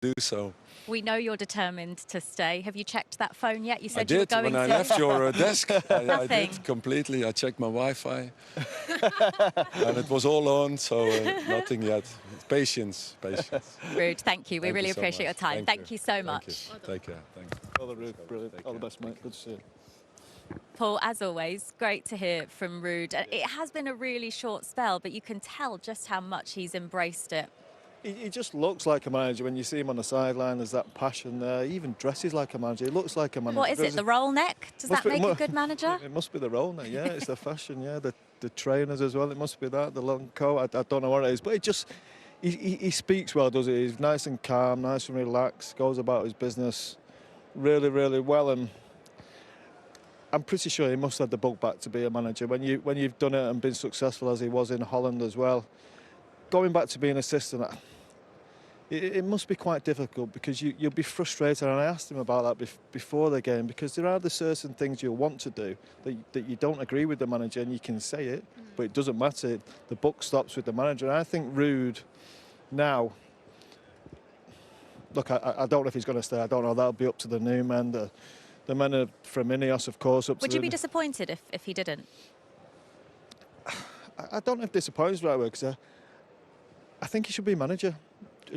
do so. We know you're determined to stay. Have you checked that phone yet? You said I you were did going when I to. left your desk. I Nothing. did completely. I checked my Wi-Fi, and it was all on. So nothing yet. Patience, patience. Rude, thank you. We Thank really you so appreciate much. your time. Thank you so much. Thank you. Take care. Thanks. Well, Rude, brilliant. All the best, mate. Good to see you. Paul, as always, great to hear from Rude. It has been a really short spell, but you can tell just how much he's embraced it. He just looks like a manager when you see him on the sideline. There's that passion there. He even dresses like a manager. He looks like a manager. What is it, the roll neck? Does that make a good manager? It must be the roll neck, yeah. It's the fashion, yeah. The trainers as well. It must be that, the long coat. I don't know what it is. But it just, he speaks well, does he? He's nice and calm, nice and relaxed, goes about his business really, really well. And I'm pretty sure he must have the bug back to be a manager. When you've done it and been successful as he was in Holland as well, going back to being assistant, it must be quite difficult because you'll be frustrated. And I asked him about that before the game, because there are the certain things you'll want to do that you don't agree with the manager, and you can say it, but it doesn't matter. The buck stops with the manager. And I think Rude now, look, I don't know if he's going to stay. I don't know. That'll be up to the new men. The men are from Ineos, of course. Would you be disappointed if he didn't? I don't know if disappointed is the right word, because I think he should be manager.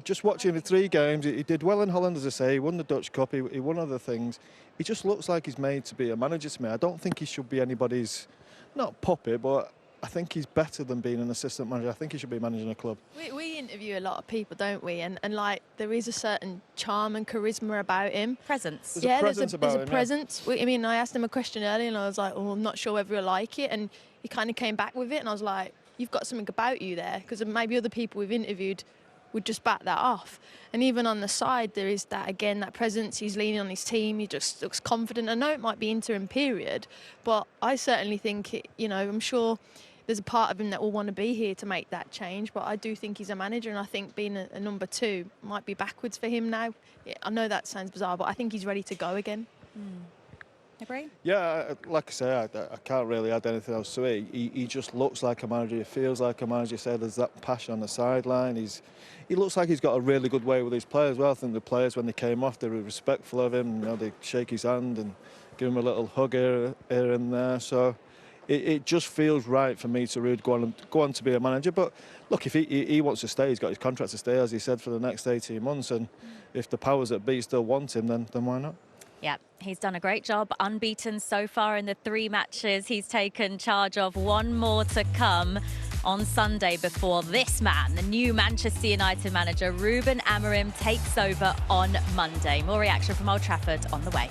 Just watching the 3 games, he did well in Holland, as I say. He won the Dutch Cup, he won other things. He just looks like he's made to be a manager to me. I don't think he should be anybody's, not puppet, but I think he's better than being an assistant manager. I think he should be managing a club. We interview a lot of people, don't we? And like, there is a certain charm and charisma about him. Presence. There's a presence. I mean, I asked him a question earlier and I was like, oh, I'm not sure whether he'll like it. And he kind of came back with it and I was like, you've got something about you there. Because maybe other people we've interviewed would just back that off. And even on the side, there is that, again, that presence. He's leaning on his team. He just looks confident. I know it might be interim period, but I certainly think, I'm sure there's a part of him that will want to be here to make that change. But I do think he's a manager, and I think being a number 2 might be backwards for him now. I know that sounds bizarre, but I think he's ready to go again. Agree? Yeah, like I say, I can't really add anything else to it. He just looks like a manager. He feels like a manager. Said there's that passion on the sideline. He looks like he's got a really good way with his players. Well, I think the players, when they came off, they were respectful of him. They shake his hand and give him a little hug here and there. So it just feels right for me to Ruud go on to be a manager. But look, if he wants to stay, he's got his contract to stay, as he said, for the next 18 months. And if the powers that be still want him, then why not? Yeah, he's done a great job, unbeaten so far in the 3 matches he's taken charge of. 1 more to come on Sunday before this man, the new Manchester United manager, Ruben Amorim, takes over on Monday. More reaction from Old Trafford on the way.